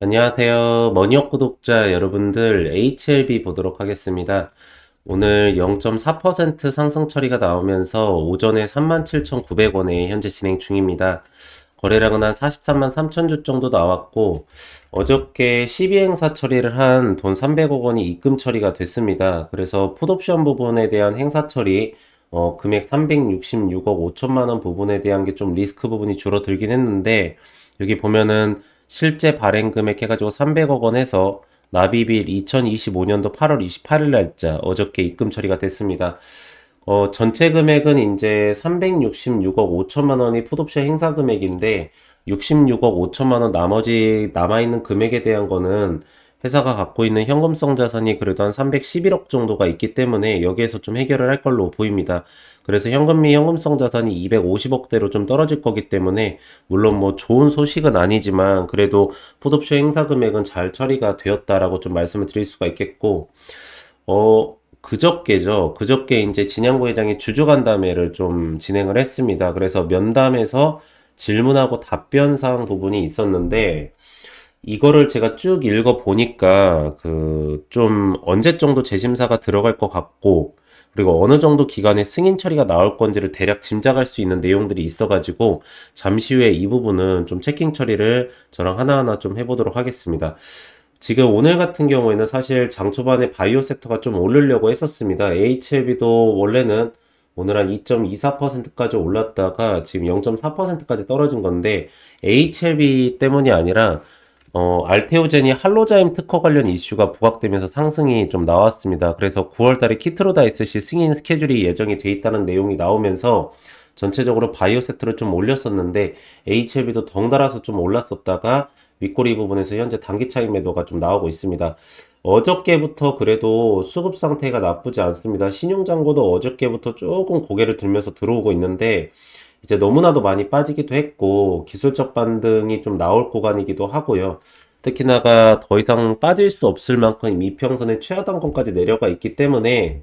안녕하세요. 머니업 구독자 여러분들, HLB 보도록 하겠습니다. 오늘 0.4% 상승 처리가 나오면서 오전에 37,900원에 현재 진행 중입니다. 거래량은 한 43만 3천 주 정도 나왔고, 어저께 12행사 처리를 한 돈 300억 원이 입금 처리가 됐습니다. 그래서 풋옵션 부분에 대한 행사 처리, 금액 366억 5천만 원 부분에 대한 게 좀 리스크 부분이 줄어들긴 했는데, 여기 보면은 실제 발행 금액 해가지고 300억 원 해서 납입일 2025년도 8월 28일 날짜 어저께 입금 처리가 됐습니다. 전체 금액은 이제 366억 5천만 원이 풋옵션 행사 금액인데 66억 5천만 원 나머지 남아있는 금액에 대한 거는 회사가 갖고 있는 현금성 자산이 그래도 한 311억 정도가 있기 때문에 여기에서 좀 해결을 할 걸로 보입니다. 그래서 현금 및 현금성 자산이 250억대로 좀 떨어질 거기 때문에 물론 뭐 좋은 소식은 아니지만 그래도 풋옵션 행사 금액은 잘 처리가 되었다라고 좀 말씀을 드릴 수가 있겠고 그저께죠. 그저께 이제 진양구 회장이 주주간담회를 좀 진행을 했습니다. 그래서 면담에서 질문하고 답변 사항 부분이 있었는데 이거를 제가 쭉 읽어 보니까 좀 언제 정도 재심사가 들어갈 것 같고 그리고 어느 정도 기간에 승인 처리가 나올 건지를 대략 짐작할 수 있는 내용들이 있어가지고 잠시 후에 이 부분은 좀 체킹 처리를 저랑 하나하나 좀 해보도록 하겠습니다. 지금 오늘 같은 경우에는 사실 장 초반에 바이오 섹터가 좀 오르려고 했었습니다. HLB도 원래는 오늘 한 2.24%까지 올랐다가 지금 0.4%까지 떨어진 건데 HLB 때문이 아니라 알테오젠이 할로자임 특허 관련 이슈가 부각되면서 상승이 좀 나왔습니다. 그래서 9월달에 키트로다이스시 승인 스케줄이 예정이 돼 있다는 내용이 나오면서 전체적으로 바이오 섹터를 좀 올렸었는데 HLB도 덩달아서 좀 올랐었다가 윗꼬리 부분에서 현재 단기 차익 매도가 좀 나오고 있습니다. 어저께부터 그래도 수급 상태가 나쁘지 않습니다. 신용잔고도 어저께부터 조금 고개를 들면서 들어오고 있는데 이제 너무나도 많이 빠지기도 했고 기술적 반등이 좀 나올 구간이기도 하고요. 특히나가 더 이상 빠질 수 없을 만큼 이평선의 최하단권까지 내려가 있기 때문에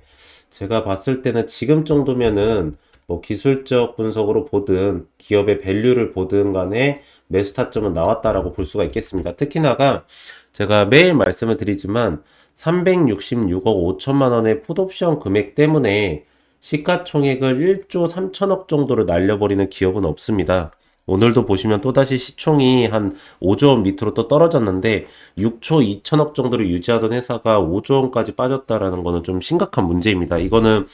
제가 봤을 때는 지금 정도면은 뭐 기술적 분석으로 보든 기업의 밸류를 보든 간에 매수 타점은 나왔다라고 볼 수가 있겠습니다. 특히나가 제가 매일 말씀을 드리지만 366억 5천만 원의 풋옵션 금액 때문에 시가총액을 1조 3천억 정도를 날려버리는 기업은 없습니다. 오늘도 보시면 또다시 시총이 한 5조 원 밑으로 또 떨어졌는데 6조 2천억 정도를 유지하던 회사가 5조 원까지 빠졌다라는 거는 좀 심각한 문제입니다. 이거는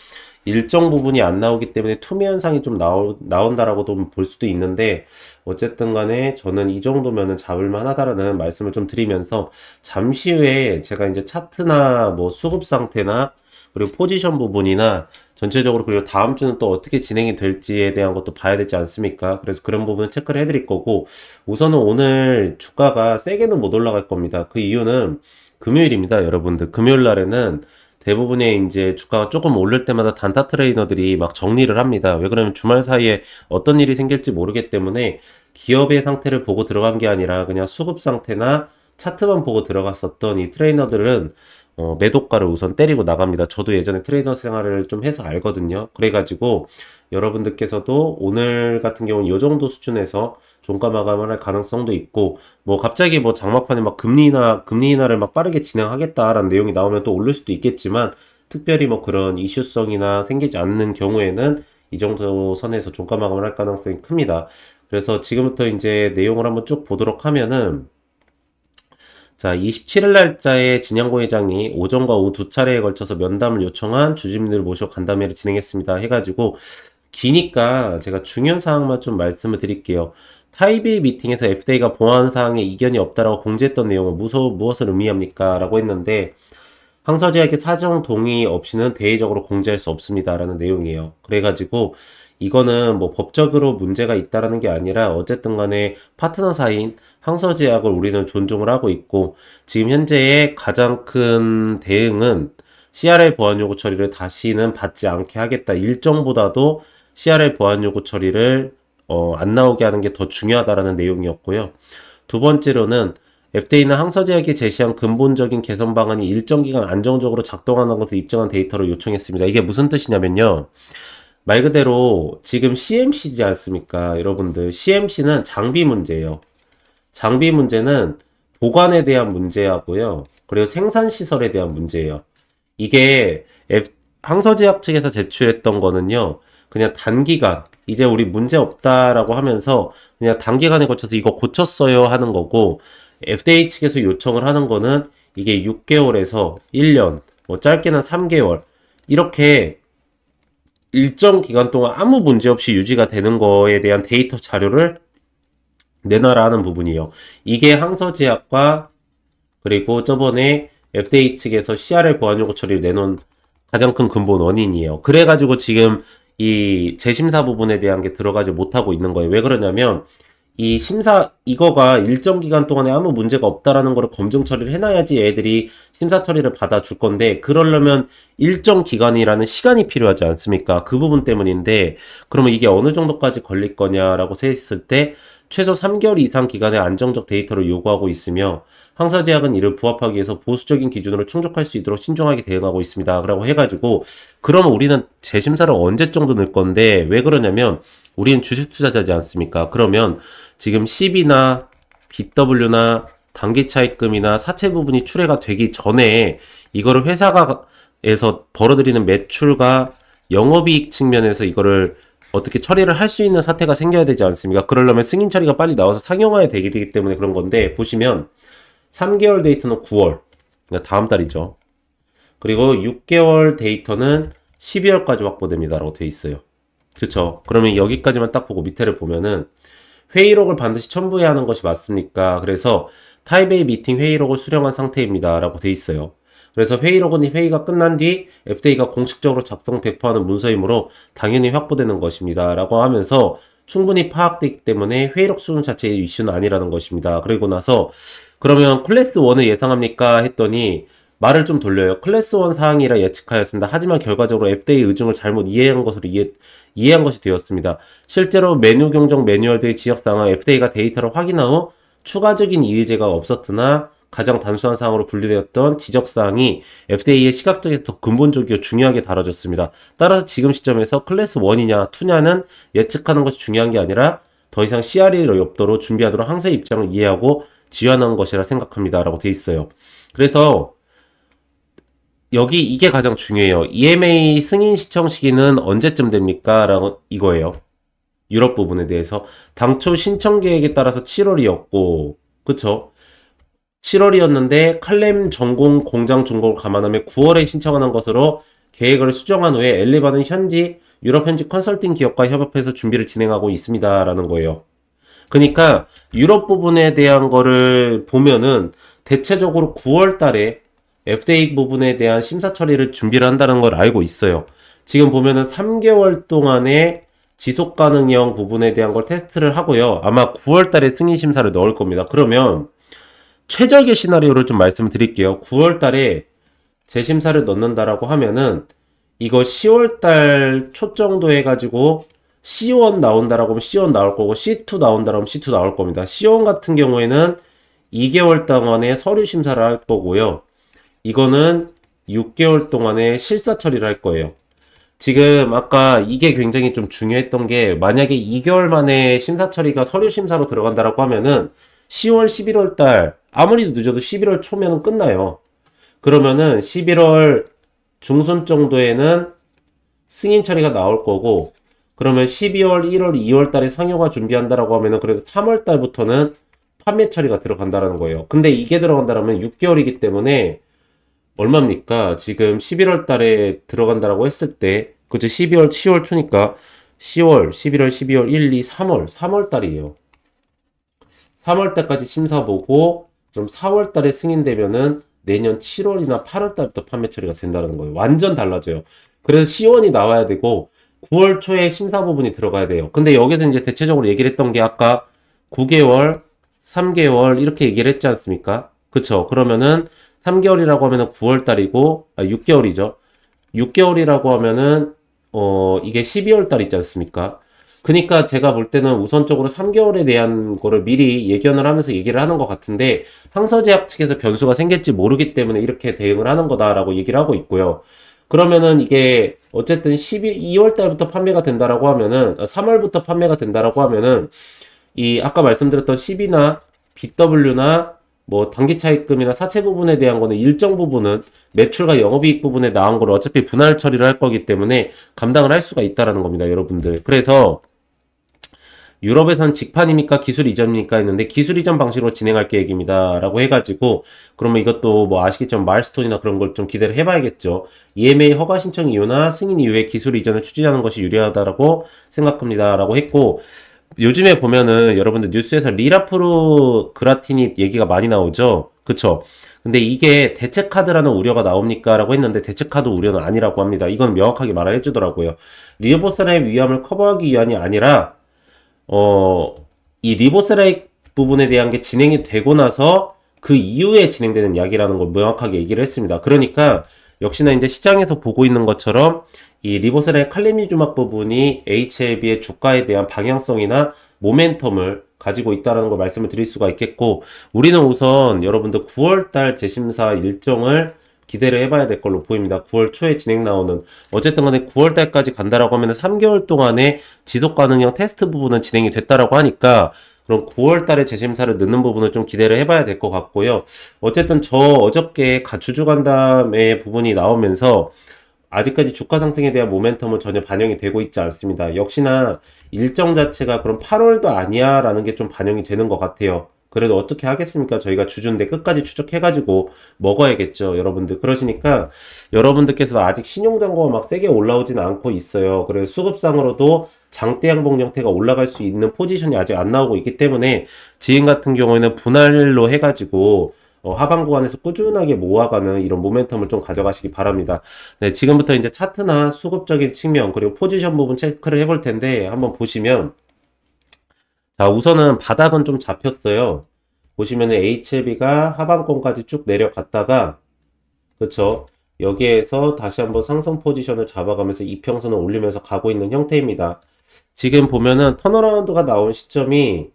일정 부분이 안 나오기 때문에 투매 현상이 좀 나온다라고도 볼 수도 있는데 어쨌든 간에 저는 이 정도면은 잡을만 하다라는 말씀을 좀 드리면서 잠시 후에 제가 이제 차트나 뭐 수급 상태나 그리고 포지션 부분이나 전체적으로 그리고 다음 주는 또 어떻게 진행이 될지에 대한 것도 봐야 되지 않습니까? 그래서 그런 부분은 체크를 해드릴 거고 우선은 오늘 주가가 세게는 못 올라갈 겁니다. 그 이유는 금요일입니다, 여러분들. 금요일 날에는 대부분의 이제 주가가 조금 오를 때마다 단타 트레이너들이 막 정리를 합니다. 왜 그러면 주말 사이에 어떤 일이 생길지 모르기 때문에 기업의 상태를 보고 들어간 게 아니라 그냥 수급 상태나 차트만 보고 들어갔었던 이 트레이너들은 매도가를 우선 때리고 나갑니다. 저도 예전에 트레이너 생활을 좀 해서 알거든요. 그래가지고 여러분들께서도 오늘 같은 경우는 이 정도 수준에서 종가 마감을 할 가능성도 있고 뭐 갑자기 뭐 장막판에 막 금리 인하를 막 빠르게 진행하겠다라는 내용이 나오면 또 오를 수도 있겠지만 특별히 뭐 그런 이슈성이나 생기지 않는 경우에는 이 정도 선에서 종가 마감을 할 가능성이 큽니다. 그래서 지금부터 이제 내용을 한번 쭉 보도록 하면은 자, 27일 날짜에 진양고 회장이 오전과 오후 두 차례에 걸쳐서 면담을 요청한 주주님들을 모셔 간담회를 진행했습니다. 해가지고 기니까 제가 중요한 사항만 좀 말씀을 드릴게요. 타이비 미팅에서 FDA가 보안 사항에 이견이 없다라고 공지했던 내용은 무엇을 의미합니까? 라고 했는데 항서제약의 사정 동의 없이는 대외적으로 공지할 수 없습니다라는 내용이에요. 그래가지고 이거는 뭐 법적으로 문제가 있다라는 게 아니라 어쨌든 간에 파트너 사이인 항서제약을 우리는 존중을 하고 있고 지금 현재의 가장 큰 대응은 CRL 보안 요구 처리를 다시는 받지 않게 하겠다. 일정보다도 CRL 보안 요구 처리를 안 나오게 하는 게 더 중요하다라는 내용이었고요. 두 번째로는 FDA는 항서제약이 제시한 근본적인 개선 방안이 일정 기간 안정적으로 작동하는 것을 입증한 데이터를 요청했습니다. 이게 무슨 뜻이냐면요. 말 그대로 지금 CMC지 않습니까? 여러분들 CMC는 장비 문제예요. 장비 문제는 보관에 대한 문제하고요. 그리고 생산시설에 대한 문제예요. 이게 항서제약 측에서 제출했던 거는요. 그냥 단기간, 이제 우리 문제 없다라고 하면서 그냥 단기간에 거쳐서 이거 고쳤어요 하는 거고, FDA 측에서 요청을 하는 거는 이게 6개월에서 1년, 뭐 짧게는 3개월, 이렇게 일정 기간 동안 아무 문제 없이 유지가 되는 거에 대한 데이터 자료를 내놔라 하는 부분이에요. 이게 항서제약과 그리고 저번에 FDA 측에서 CRL 보안 요구 처리를 내놓은 가장 큰 근본 원인이에요. 그래가지고 지금 이 재심사 부분에 대한 게 들어가지 못하고 있는 거예요. 왜 그러냐면 이 심사 이거가 일정 기간 동안에 아무 문제가 없다라는 거를 검증 처리를 해놔야지 애들이 심사 처리를 받아줄 건데, 그러려면 일정 기간이라는 시간이 필요하지 않습니까? 그 부분 때문인데, 그러면 이게 어느 정도까지 걸릴 거냐라고 했을 때 최소 3개월 이상 기간의 안정적 데이터를 요구하고 있으며, 항사제약은 이를 부합하기 위해서 보수적인 기준으로 충족할 수 있도록 신중하게 대응하고 있습니다. 라고 해가지고, 그러면 우리는 재심사를 언제 정도 넣을 건데, 왜 그러냐면 우리는 주식 투자자지 않습니까? 그러면 지금 CB나 BW나 단기 차입금이나 사채 부분이 출회가 되기 전에 이거를 회사에서 벌어들이는 매출과 영업이익 측면에서 이거를 어떻게 처리를 할 수 있는 사태가 생겨야 되지 않습니까? 그러려면 승인 처리가 빨리 나와서 상용화에 되기 때문에 그런 건데, 보시면 3개월 데이터는 9월, 그러니까 다음 달이죠. 그리고 6개월 데이터는 12월까지 확보됩니다 라고 되어 있어요. 그렇죠? 그러면 여기까지만 딱 보고 밑에를 보면은 회의록을 반드시 첨부해야 하는 것이 맞습니까? 그래서 타입 A 미팅 회의록을 수령한 상태입니다 라고 돼 있어요. 그래서 회의록은 회의가 끝난 뒤 FDA가 공식적으로 작성 배포하는 문서이므로 당연히 확보되는 것입니다 라고 하면서 충분히 파악되기 때문에 회의록 수준 자체의 이슈는 아니라는 것입니다. 그리고 나서 그러면 클래스 1을 예상합니까? 했더니 말을 좀 돌려요. 클래스 1 사항이라 예측하였습니다. 하지만 결과적으로 FDA 의중을 잘못 이해한 것으로 이해한 것이 되었습니다. 실제로 메뉴 경정 매뉴얼들의 지적사항은 FDA가 데이터를 확인한 후 추가적인 이의제가 없었으나 가장 단순한 사항으로 분류되었던 지적사항이 FDA의 시각적에서 더 근본적이고 중요하게 다뤄졌습니다. 따라서 지금 시점에서 클래스 1이냐 2냐는 예측하는 것이 중요한 게 아니라 더 이상 CRE를 없도록 준비하도록 항사의 입장을 이해하고 지원한 것이라 생각합니다 라고 돼 있어요. 그래서 여기 이게 가장 중요해요. EMA 승인 시청 시기는 언제쯤 됩니까? 라고 이거예요. 유럽 부분에 대해서 당초 신청 계획에 따라서 7월이었고 그쵸? 7월이었는데 칼렘 전공 공장 준공을 감안하면 9월에 신청하는 것으로 계획을 수정한 후에 엘리바는 유럽 현지 컨설팅 기업과 협업해서 준비를 진행하고 있습니다 라는 거예요. 그러니까 유럽 부분에 대한 거를 보면은 대체적으로 9월 달에 FDA 부분에 대한 심사 처리를 준비를 한다는 걸 알고 있어요. 지금 보면은 3개월 동안의 지속 가능형 부분에 대한 걸 테스트를 하고요. 아마 9월 달에 승인 심사를 넣을 겁니다. 그러면 최적의 시나리오를 좀 말씀을 드릴게요. 9월 달에 재심사를 넣는다라고 하면은 이거 10월 달 초 정도 해가지고 C1 나온다라고 하면 C1 나올 거고 C2 나온다라고 하면 C2 나올 겁니다. C1 같은 경우에는 2개월 동안에 서류 심사를 할 거고요. 이거는 6개월 동안에 실사 처리를 할 거예요. 지금 아까 이게 굉장히 좀 중요했던 게 만약에 2개월 만에 심사 처리가 서류 심사로 들어간다라고 하면은 10월, 11월 달 아무리 늦어도 11월 초면은 끝나요. 그러면은 11월 중순 정도에는 승인 처리가 나올 거고 그러면 12월, 1월, 2월 달에 상용화 준비한다라고 하면은 그래도 3월 달부터는 판매 처리가 들어간다라는 거예요. 근데 이게 들어간다라면 6개월이기 때문에 얼마입니까? 지금 11월 달에 들어간다라고 했을 때, 그죠? 12월, 10월 초니까 10월, 11월, 12월, 1, 2, 3월 달이에요. 3월 달까지 심사 보고, 그럼 4월 달에 승인되면은 내년 7월이나 8월 달부터 판매 처리가 된다는 거예요. 완전 달라져요. 그래서 C1이 나와야 되고, 9월 초에 심사 부분이 들어가야 돼요. 근데 여기서 이제 대체적으로 얘기를 했던 게 아까 9개월, 3개월 이렇게 얘기를 했지 않습니까? 그쵸? 그러면은 3개월이라고 하면은 9월 달이고, 6개월이죠. 6개월이라고 하면은, 이게 12월 달 있지 않습니까? 그니까 제가 볼 때는 우선적으로 3개월에 대한 거를 미리 예견을 하면서 얘기를 하는 것 같은데, 항서제약 측에서 변수가 생길지 모르기 때문에 이렇게 대응을 하는 거다라고 얘기를 하고 있고요. 그러면은 이게, 어쨌든 2월 달부터 판매가 된다라고 하면은, 3월부터 판매가 된다라고 하면은, 아까 말씀드렸던 CB나 BW나 뭐 단기 차입금이나 사채 부분에 대한 거는 일정 부분은 매출과 영업이익 부분에 나온 걸 어차피 분할 처리를 할 거기 때문에 감당을 할 수가 있다라는 겁니다, 여러분들. 그래서 유럽에선 직판입니까? 기술 이전입니까? 했는데 기술 이전 방식으로 진행할 계획입니다. 라고 해가지고 그러면 이것도 뭐 아시겠지만 마일스톤이나 그런 걸 좀 기대를 해봐야겠죠. EMA 허가 신청 이유나 승인 이후에 기술 이전을 추진하는 것이 유리하다라고 생각합니다. 라고 했고 요즘에 보면은 여러분들 뉴스에서 리라프로 그라티닛 얘기가 많이 나오죠. 그쵸? 근데 이게 대체카드라는 우려가 나옵니까? 라고 했는데 대체카드 우려는 아니라고 합니다. 이건 명확하게 말을 해주더라고요. 리보세라의 위험을 커버하기 위함이 아니라 이 리보세라의 부분에 대한 게 진행이 되고 나서 그 이후에 진행되는 약이라는 걸 명확하게 얘기를 했습니다. 그러니까 역시나 이제 시장에서 보고 있는 것처럼 이 리보세라의 칼리미주막 부분이 HLB의 주가에 대한 방향성이나 모멘텀을 가지고 있다는 걸 말씀을 드릴 수가 있겠고 우리는 우선 여러분들 9월달 재심사 일정을 기대를 해봐야 될 걸로 보입니다. 9월 초에 진행 나오는 어쨌든 간에 9월 달까지 간다라고 하면 3개월 동안의 지속 가능형 테스트 부분은 진행이 됐다라고 하니까 그럼 9월 달에 재심사를 넣는 부분을 좀 기대를 해봐야 될 것 같고요. 어쨌든 저 어저께 주주 간담회 부분이 나오면서 아직까지 주가 상승에 대한 모멘텀은 전혀 반영이 되고 있지 않습니다. 역시나 일정 자체가 그럼 8월도 아니야 라는 게 좀 반영이 되는 것 같아요. 그래도 어떻게 하겠습니까? 저희가 주주인데 끝까지 추적해가지고 먹어야겠죠, 여러분들. 그러시니까 여러분들께서 아직 신용잔고가 막 세게 올라오지는 않고 있어요. 그래서 수급상으로도 장대 양봉 형태가 올라갈 수 있는 포지션이 아직 안 나오고 있기 때문에 지금 같은 경우에는 분할로 해가지고 하방 구간에서 꾸준하게 모아가는 이런 모멘텀을 좀 가져가시기 바랍니다. 네, 지금부터 이제 차트나 수급적인 측면 그리고 포지션 부분 체크를 해볼 텐데 한번 보시면 자, 우선은 바닥은 좀 잡혔어요. 보시면은 HLB가 하방권까지 쭉 내려갔다가, 그쵸? 여기에서 다시 한번 상승 포지션을 잡아가면서 이평선을 올리면서 가고 있는 형태입니다. 지금 보면은 턴어라운드가 나온 시점이,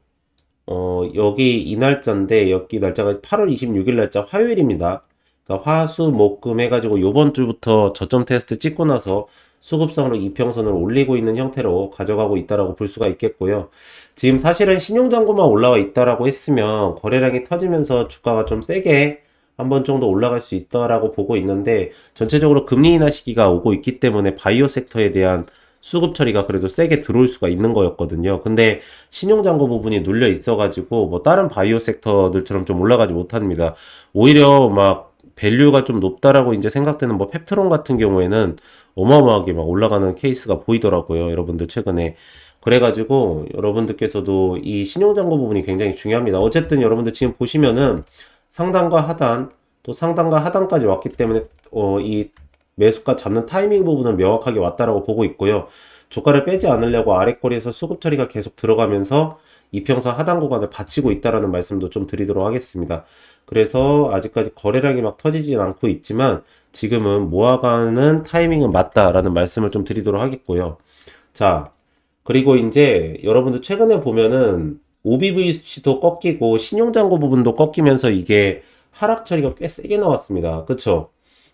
여기 이 날짜인데, 여기 날짜가 8월 26일 날짜 화요일입니다. 그러니까 화, 수, 목, 금 해가지고 요번 주부터 저점 테스트 찍고 나서 수급상으로 이평선을 올리고 있는 형태로 가져가고 있다라고 볼 수가 있겠고요. 지금 사실은 신용잔고만 올라와 있다라고 했으면 거래량이 터지면서 주가가 좀 세게 한 번 정도 올라갈 수 있다라고 보고 있는데 전체적으로 금리 인하 시기가 오고 있기 때문에 바이오 섹터에 대한 수급 처리가 그래도 세게 들어올 수가 있는 거였거든요. 근데 신용잔고 부분이 눌려 있어가지고 뭐 다른 바이오 섹터들처럼 좀 올라가지 못합니다. 오히려 막 밸류가 좀 높다라고 이제 생각되는 뭐 펩트론 같은 경우에는 어마어마하게 막 올라가는 케이스가 보이더라고요. 여러분들 최근에. 그래가지고 여러분들께서도 이 신용잔고 부분이 굉장히 중요합니다. 어쨌든 여러분들 지금 보시면은 상단과 하단 또 상단과 하단까지 왔기 때문에 이 매수가 잡는 타이밍 부분은 명확하게 왔다라고 보고 있고요. 주가를 빼지 않으려고 아래꼬리에서 수급 처리가 계속 들어가면서 이평선 하단 구간을 받치고 있다라는 말씀도 좀 드리도록 하겠습니다. 그래서 아직까지 거래량이 막 터지진 않고 있지만 지금은 모아가는 타이밍은 맞다라는 말씀을 좀 드리도록 하겠고요. 자, 그리고 이제 여러분들 최근에 보면은 OBVC도 꺾이고 신용잔고 부분도 꺾이면서 이게 하락 처리가 꽤 세게 나왔습니다. 그쵸?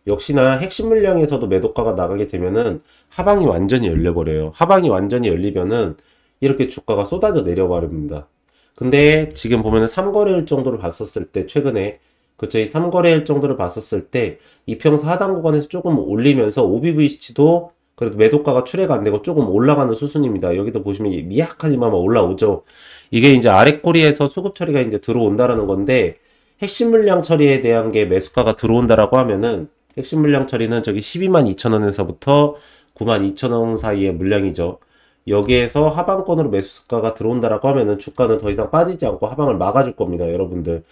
역시나 핵심 물량에서도 매도가가 나가게 되면은 하방이 완전히 열려버려요. 하방이 완전히 열리면은 이렇게 주가가 쏟아져 내려버립니다. 근데 지금 보면은 3거래일 정도를 봤었을 때 최근에 그쵸? 이 3거래일 정도를 봤었을 때 이평선 하단 구간에서 조금 올리면서 OBVC도 그래도 매도가가 출회가 안 되고 조금 올라가는 수순입니다. 여기도 보시면 미약하지만 올라오죠. 이게 이제 아랫꼬리에서 수급 처리가 이제 들어온다라는 건데 핵심 물량 처리에 대한 게 매수가가 들어온다라고 하면은 핵심 물량 처리는 저기 122,2천원에서부터 92,000원 사이의 물량이죠. 여기에서 하방권으로 매수가가 들어온다라고 하면은 주가는 더 이상 빠지지 않고 하방을 막아줄 겁니다, 여러분들.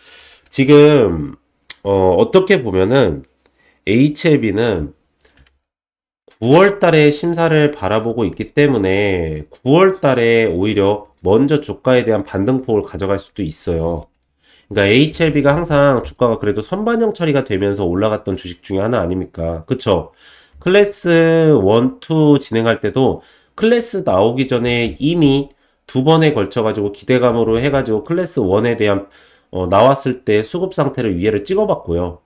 지금 어떻게 보면은 HLB는 9월 달에 심사를 바라보고 있기 때문에 9월 달에 오히려 먼저 주가에 대한 반등폭을 가져갈 수도 있어요. 그러니까 HLB가 항상 주가가 그래도 선반영 처리가 되면서 올라갔던 주식 중에 하나 아닙니까? 그쵸? 클래스 1, 2 진행할 때도 클래스 나오기 전에 이미 두 번에 걸쳐가지고 기대감으로 해가지고 클래스 1에 대한 나왔을 때 수급 상태를 위에를 찍어봤고요.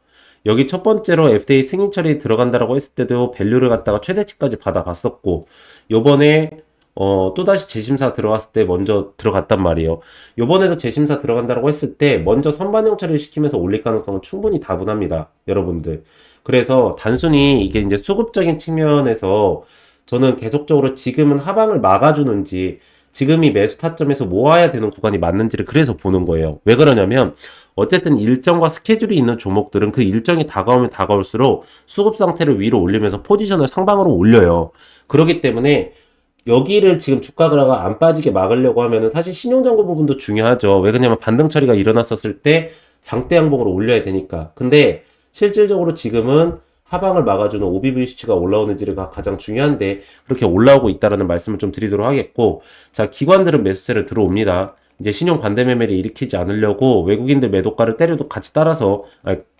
여기 첫 번째로 FDA 승인 처리 들어간다라고 했을 때도 밸류를 갖다가 최대치까지 받아봤었고 요번에 또다시 재심사 들어갔을 때 먼저 들어갔단 말이에요. 요번에도 재심사 들어간다고 했을 때 먼저 선반영 처리를 시키면서 올릴 가능성은 충분히 다분합니다. 여러분들. 그래서 단순히 이게 이제 수급적인 측면에서 저는 계속적으로 지금은 하방을 막아주는지 지금이 매수 타점에서 모아야 되는 구간이 맞는지를 그래서 보는 거예요. 왜 그러냐면 어쨌든 일정과 스케줄이 있는 종목들은 그 일정이 다가오면 다가올수록 수급 상태를 위로 올리면서 포지션을 상방으로 올려요. 그렇기 때문에 여기를 지금 주가가 안 빠지게 막으려고 하면은 사실 신용장고 부분도 중요하죠. 왜 그러냐면 반등 처리가 일어났었을 때 장대 양봉으로 올려야 되니까. 근데 실질적으로 지금은 하방을 막아주는 OBV 수치가 올라오는지가 가장 중요한데 그렇게 올라오고 있다라는 말씀을 좀 드리도록 하겠고, 자, 기관들은 매수세를 들어옵니다. 이제 신용 반대 매매를 일으키지 않으려고 외국인들 매도가를 때려도 같이 따라서,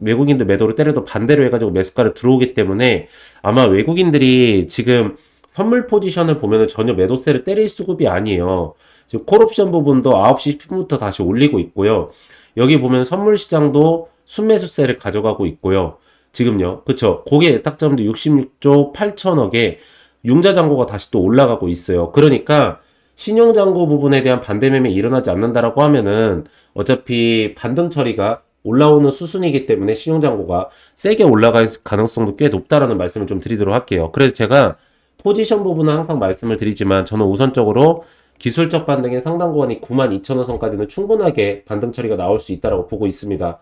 외국인들 매도를 때려도 반대로 해가지고 매수가를 들어오기 때문에 아마 외국인들이 지금 선물 포지션을 보면은 전혀 매도세를 때릴 수급이 아니에요. 지금 콜옵션 부분도 9시 10분부터 다시 올리고 있고요. 여기 보면 선물 시장도 순매수세를 가져가고 있고요. 지금요. 그쵸. 고게 딱점도 66조 8천억에 융자잔고가 다시 또 올라가고 있어요. 그러니까 신용잔고 부분에 대한 반대매매 일어나지 않는다라고 하면은 어차피 반등 처리가 올라오는 수순이기 때문에 신용잔고가 세게 올라갈 가능성도 꽤 높다라는 말씀을 좀 드리도록 할게요. 그래서 제가 포지션 부분은 항상 말씀을 드리지만 저는 우선적으로 기술적 반등의 상당 구간이 92,000원 선까지는 충분하게 반등 처리가 나올 수 있다고 보고 있습니다.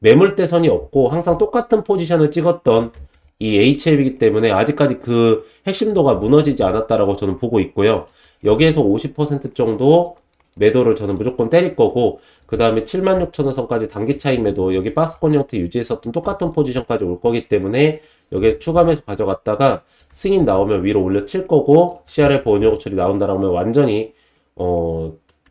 매물대선이 없고 항상 똑같은 포지션을 찍었던 이 HL이기 때문에 아직까지 그 핵심도가 무너지지 않았다라고 저는 보고 있고요. 여기에서 50% 정도 매도를 저는 무조건 때릴 거고, 그 다음에 76,000원 선까지 단기 차익 매도, 여기 박스권 형태 유지했었던 똑같은 포지션까지 올 거기 때문에 여기에 추가 매수 가져갔다가 승인 나오면 위로 올려칠 거고, CRL 보험 요구 처리 나온다라면 완전히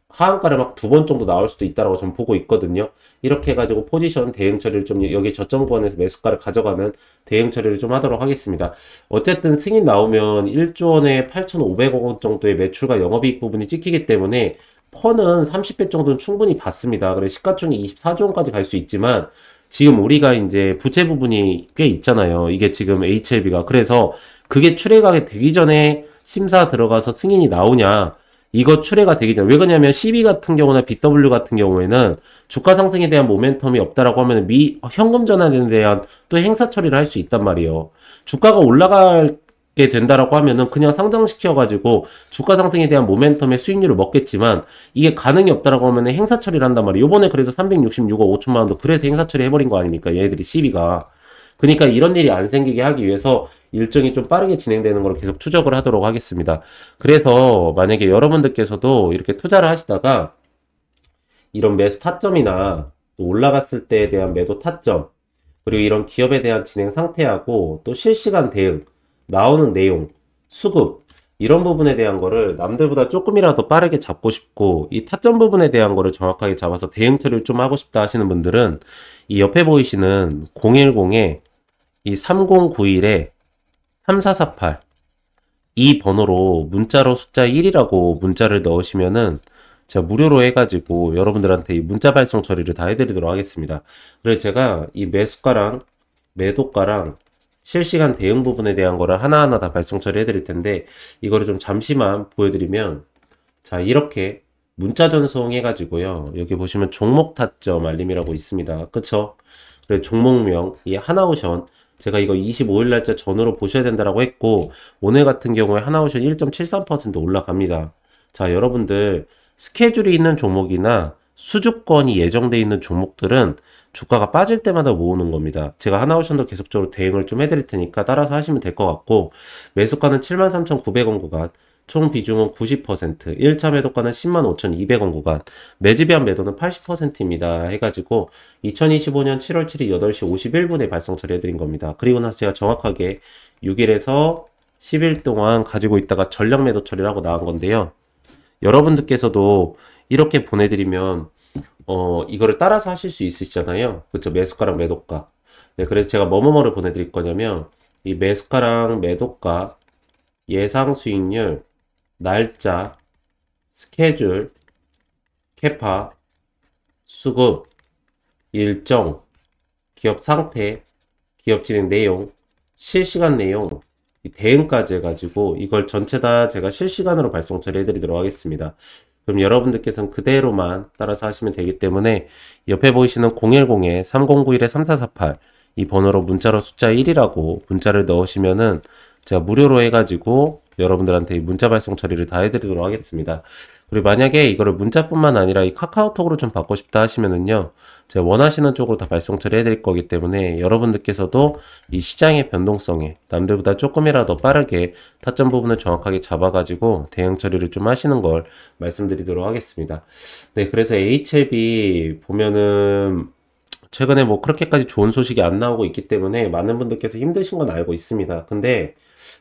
하한가를 막 두 번 정도 나올 수도 있다라고 저는 보고 있거든요. 이렇게 해가지고 포지션 대응 처리를 좀 여기 저점 구간에서 매수가를 가져가는 대응 처리를 좀 하도록 하겠습니다. 어쨌든 승인 나오면 1조 원에 8,500억 원 정도의 매출과 영업이익 부분이 찍히기 때문에 퍼는 30배 정도는 충분히 받습니다. 그래서 시가총액 24조 원까지 갈 수 있지만 지금 우리가 이제 부채 부분이 꽤 있잖아요. 이게 지금 HLB가. 그래서 그게 출회가 되기 전에 심사 들어가서 승인이 나오냐, 이거 출회가 되기 전에. 왜 그러냐면 CB 같은 경우나 BW 같은 경우에는 주가 상승에 대한 모멘텀이 없다라고 하면 현금 전환에 대한 또 행사 처리를 할 수 있단 말이에요. 주가가 올라가게 된다라고 하면은 그냥 상장시켜가지고 주가 상승에 대한 모멘텀의 수익률을 먹겠지만 이게 가능이 없다라고 하면 행사 처리를 한단 말이에요. 요번에 그래서 366억 5천만 원도 그래서 행사 처리 해버린 거 아닙니까? 얘네들이 CB가. 그러니까 이런 일이 안 생기게 하기 위해서 일정이 좀 빠르게 진행되는 걸 계속 추적을 하도록 하겠습니다. 그래서 만약에 여러분들께서도 이렇게 투자를 하시다가 이런 매수 타점이나 또 올라갔을 때에 대한 매도 타점, 그리고 이런 기업에 대한 진행 상태하고 또 실시간 대응, 나오는 내용, 수급, 이런 부분에 대한 거를 남들보다 조금이라도 빠르게 잡고 싶고 이 타점 부분에 대한 거를 정확하게 잡아서 대응 처리를 좀 하고 싶다 하시는 분들은 이 옆에 보이시는 010에 이 3091에 3448 이 번호로 문자로 숫자 1이라고 문자를 넣으시면은 제가 무료로 해가지고 여러분들한테 이 문자 발송 처리를 다 해드리도록 하겠습니다. 그래서 제가 이 매수가랑 매도가랑 실시간 대응 부분에 대한 거를 하나하나 다 발송 처리 해드릴 텐데 이거를 좀 잠시만 보여드리면, 자, 이렇게 문자 전송 해가지고요. 여기 보시면 종목 타점 알림이라고 있습니다. 그쵸? 그리고 종목명, 이 하나오션, 제가 이거 25일 날짜 전후로 보셔야 된다라고 했고, 오늘 같은 경우에 하나오션 1.73% 올라갑니다. 자, 여러분들 스케줄이 있는 종목이나 수주권이 예정돼 있는 종목들은 주가가 빠질 때마다 모으는 겁니다. 제가 하나오션도 계속적으로 대응을 좀 해드릴 테니까 따라서 하시면 될 것 같고, 매수가는 73,900원 구간, 총 비중은 90%, 1차 매도가는 105,200원 구간, 매집이한 매도는 80%입니다. 해가지고 2025년 7월 7일 8시 51분에 발송 처리해드린 겁니다. 그리고 나서 제가 정확하게 6일에서 10일 동안 가지고 있다가 전량 매도 처리를 하고 나온 건데요. 여러분들께서도 이렇게 보내드리면 이거를 따라서 하실 수 있으시잖아요. 그쵸? 매수가랑 매도가. 네, 그래서 제가 뭐뭐뭐를 보내드릴 거냐면 이 매수가랑 매도가, 예상 수익률, 날짜, 스케줄, 캐파, 수급, 일정, 기업 상태, 기업 진행 내용, 실시간 내용, 이 대응까지 해가지고 이걸 전체 다 제가 실시간으로 발송 처리해드리도록 하겠습니다. 그럼 여러분들께서는 그대로만 따라서 하시면 되기 때문에 옆에 보이시는 010-3091-3448 이 번호로 문자로 숫자 1이라고 문자를 넣으시면은 제가 무료로 해가지고 여러분들한테 문자 발송 처리를 다 해드리도록 하겠습니다. 그리고 만약에 이거를 문자뿐만 아니라 이 카카오톡으로 좀 받고 싶다 하시면은요, 제가 원하시는 쪽으로 다 발송 처리해 드릴 거기 때문에 여러분들께서도 이 시장의 변동성에 남들보다 조금이라도 빠르게 타점 부분을 정확하게 잡아가지고 대응 처리를 좀 하시는 걸 말씀드리도록 하겠습니다. 네, 그래서 HLB 보면은 최근에 뭐 그렇게까지 좋은 소식이 안 나오고 있기 때문에 많은 분들께서 힘드신 건 알고 있습니다. 근데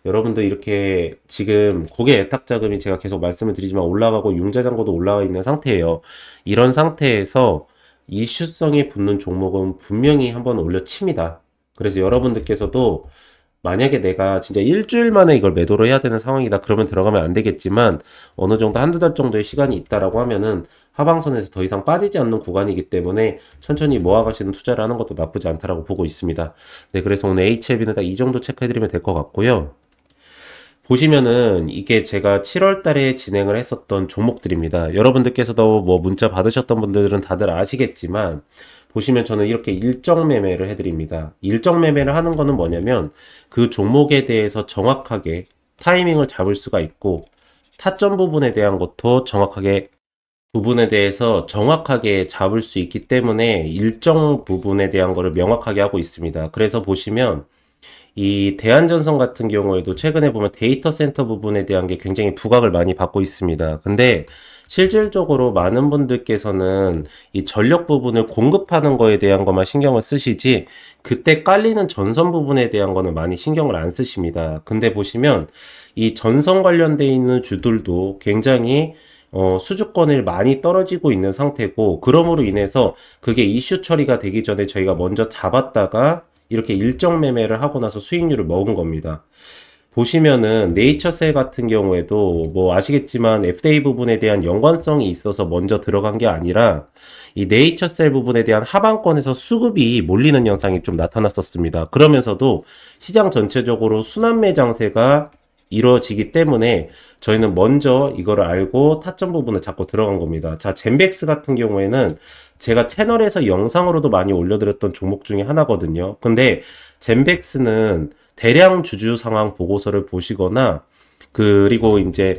여러분들 이렇게 지금 고객 애탁 자금이 제가 계속 말씀을 드리지만 올라가고 융자잔고도 올라와 있는 상태예요. 이런 상태에서 이슈성이 붙는 종목은 분명히 한번 올려칩니다. 그래서 여러분들께서도 만약에 내가 진짜 일주일 만에 이걸 매도를 해야 되는 상황이다 그러면 들어가면 안 되겠지만 어느 정도 한두 달 정도의 시간이 있다라고 하면은 하방선에서 더 이상 빠지지 않는 구간이기 때문에 천천히 모아가시는 투자를 하는 것도 나쁘지 않다라고 보고 있습니다. 네, 그래서 오늘 HLB는 딱 이 정도 체크해드리면 될 것 같고요. 보시면은 이게 제가 7월 달에 진행을 했었던 종목들입니다. 여러분들께서도 뭐 문자 받으셨던 분들은 다들 아시겠지만 보시면 저는 이렇게 일정 매매를 해드립니다. 일정 매매를 하는 거는 뭐냐면 그 종목에 대해서 정확하게 타이밍을 잡을 수가 있고 타점 부분에 대한 것도 부분에 대해서 정확하게 잡을 수 있기 때문에 일정 부분에 대한 거를 명확하게 하고 있습니다. 그래서 보시면 이 대한전선 같은 경우에도 최근에 보면 데이터 센터 부분에 대한 게 굉장히 부각을 많이 받고 있습니다. 근데 실질적으로 많은 분들께서는 이 전력 부분을 공급하는 거에 대한 것만 신경을 쓰시지 그때 깔리는 전선 부분에 대한 거는 많이 신경을 안 쓰십니다. 근데 보시면 이 전선 관련돼 있는 주들도 굉장히 수주권을 많이 떨어지고 있는 상태고 그러므로 인해서 그게 이슈 처리가 되기 전에 저희가 먼저 잡았다가 이렇게 일정 매매를 하고 나서 수익률을 먹은 겁니다. 보시면은 네이처셀 같은 경우에도 뭐 아시겠지만 FDA 부분에 대한 연관성이 있어서 먼저 들어간 게 아니라 이 네이처셀 부분에 대한 하방권에서 수급이 몰리는 현상이 좀 나타났었습니다. 그러면서도 시장 전체적으로 순환매 장세가 이루어지기 때문에 저희는 먼저 이거를 알고 타점 부분을 잡고 들어간 겁니다. 자, 젠백스 같은 경우에는 제가 채널에서 영상으로도 많이 올려드렸던 종목 중에 하나거든요. 근데 젠백스는 대량 주주 상황 보고서를 보시거나 그리고 이제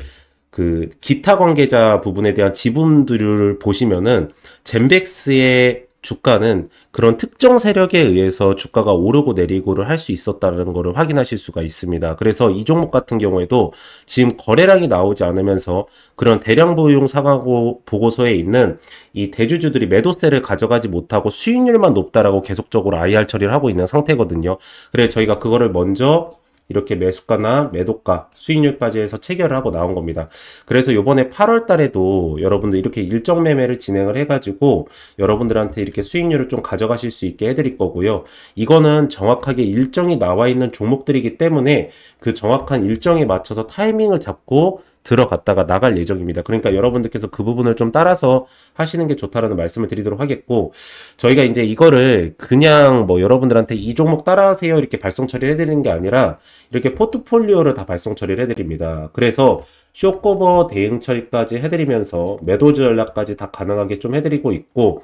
그 기타 관계자 부분에 대한 지분들을 보시면은 젠백스의 주가는 그런 특정 세력에 의해서 주가가 오르고 내리고를 할 수 있었다는 것을 확인하실 수가 있습니다. 그래서 이 종목 같은 경우에도 지금 거래량이 나오지 않으면서 그런 대량 보유용 상황 보고서에 있는 이 대주주들이 매도세를 가져가지 못하고 수익률만 높다라고 계속적으로 IR 처리를 하고 있는 상태거든요. 그래서 저희가 그거를 먼저 이렇게 매수가나 매도가, 수익률까지 해서 체결을 하고 나온 겁니다. 그래서 요번에 8월 달에도 여러분들 이렇게 일정 매매를 진행을 해가지고 여러분들한테 이렇게 수익률을 좀 가져가실 수 있게 해드릴 거고요. 이거는 정확하게 일정이 나와 있는 종목들이기 때문에 그 정확한 일정에 맞춰서 타이밍을 잡고 들어갔다가 나갈 예정입니다. 그러니까 여러분들께서 그 부분을 좀 따라서 하시는 게 좋다라는 말씀을 드리도록 하겠고, 저희가 이제 이거를 그냥 뭐 여러분들한테 이 종목 따라하세요 이렇게 발송 처리를 해드리는 게 아니라 이렇게 포트폴리오를 다 발송 처리를 해드립니다. 그래서 쇼커버 대응 처리까지 해드리면서 매도 전략까지 다 가능하게 좀 해드리고 있고,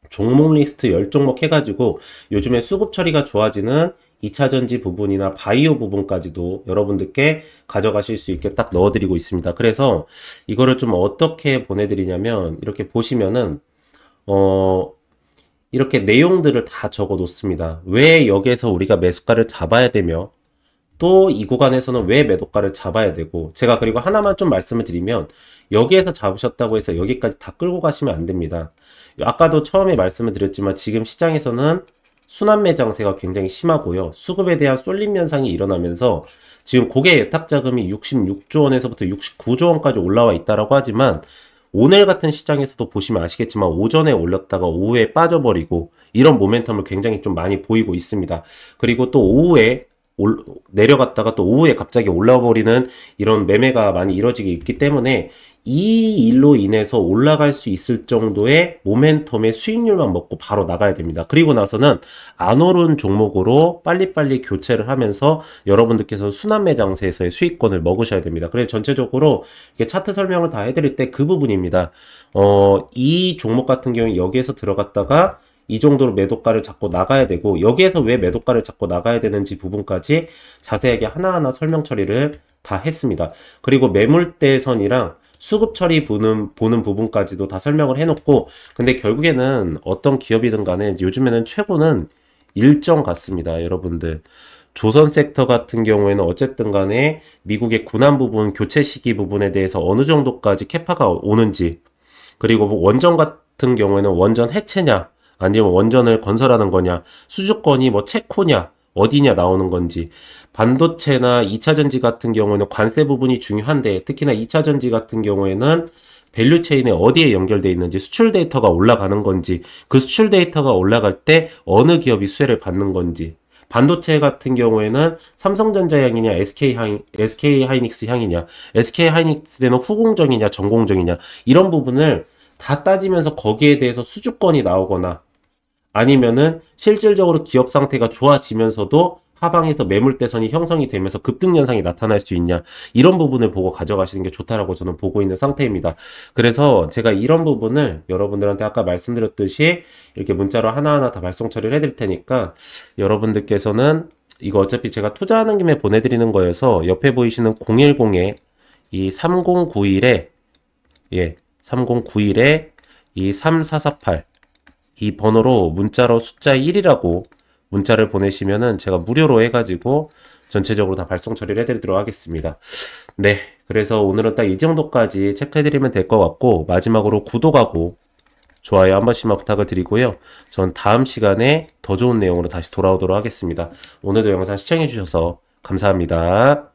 종목 리스트 10종목 해가지고 요즘에 수급 처리가 좋아지는 2차전지 부분이나 바이오 부분까지도 여러분들께 가져가실 수 있게 딱 넣어드리고 있습니다. 그래서 이거를 좀 어떻게 보내드리냐면 이렇게 보시면은 이렇게 내용들을 다 적어 놓습니다. 왜 여기에서 우리가 매수가를 잡아야 되며 또 이 구간에서는 왜 매도가를 잡아야 되고, 제가 그리고 하나만 좀 말씀을 드리면 여기에서 잡으셨다고 해서 여기까지 다 끌고 가시면 안 됩니다. 아까도 처음에 말씀을 드렸지만 지금 시장에서는 순환매 장세가 굉장히 심하고요. 수급에 대한 쏠림 현상이 일어나면서 지금 고객 예탁 자금이 66조 원에서부터 69조 원까지 올라와 있다라고 하지만 오늘 같은 시장에서도 보시면 아시겠지만 오전에 올렸다가 오후에 빠져버리고 이런 모멘텀을 굉장히 좀 많이 보이고 있습니다. 그리고 또 오후에 내려갔다가 또 오후에 갑자기 올라와 버리는 이런 매매가 많이 이루어지기 있기 때문에 이 일로 인해서 올라갈 수 있을 정도의 모멘텀의 수익률만 먹고 바로 나가야 됩니다. 그리고 나서는 안 오른 종목으로 빨리빨리 교체를 하면서 여러분들께서 순환매 장세에서의 수익권을 먹으셔야 됩니다. 그래서 전체적으로 이렇게 차트 설명을 다 해드릴 때 그 부분입니다. 이 종목 같은 경우에 여기에서 들어갔다가 이 정도로 매도가를 잡고 나가야 되고, 여기에서 왜 매도가를 잡고 나가야 되는지 부분까지 자세하게 하나하나 설명 처리를 다 했습니다. 그리고 매물대선이랑 수급 처리 보는 부분까지도 다 설명을 해놓고, 근데 결국에는 어떤 기업이든 간에 요즘에는 최고는 일정 같습니다. 여러분들. 조선 섹터 같은 경우에는 어쨌든 간에 미국의 군안 부분, 교체 시기 부분에 대해서 어느 정도까지 캐파가 오는지, 그리고 뭐 원전 같은 경우에는 원전 해체냐, 아니면 원전을 건설하는 거냐, 수주권이 뭐 체코냐, 어디냐 나오는 건지, 반도체나 2차전지 같은 경우에는 관세 부분이 중요한데, 특히나 2차전지 같은 경우에는 밸류체인에 어디에 연결되어 있는지, 수출 데이터가 올라가는 건지, 그 수출 데이터가 올라갈 때 어느 기업이 수혜를 받는 건지, 반도체 같은 경우에는 삼성전자 향이냐, SK 하이닉스 향이냐, SK 하이닉스는 후공정이냐, 전공정이냐, 이런 부분을 다 따지면서 거기에 대해서 수주권이 나오거나, 아니면은 실질적으로 기업 상태가 좋아지면서도 하방에서 매물대선이 형성이 되면서 급등 현상이 나타날 수 있냐, 이런 부분을 보고 가져가시는 게 좋다라고 저는 보고 있는 상태입니다. 그래서 제가 이런 부분을 여러분들한테 아까 말씀드렸듯이 이렇게 문자로 하나하나 다 발송 처리를 해드릴 테니까, 여러분들께서는 이거 어차피 제가 투자하는 김에 보내드리는 거여서 옆에 보이시는 010에 이 3091에 3091에 이 3448 이 번호로 문자로 숫자 1이라고 문자를 보내시면은 제가 무료로 해가지고 전체적으로 다 발송 처리를 해드리도록 하겠습니다. 네, 그래서 오늘은 딱 이 정도까지 체크해드리면 될 것 같고, 마지막으로 구독하고 좋아요 한 번씩만 부탁을 드리고요. 전 다음 시간에 더 좋은 내용으로 다시 돌아오도록 하겠습니다. 오늘도 영상 시청해주셔서 감사합니다.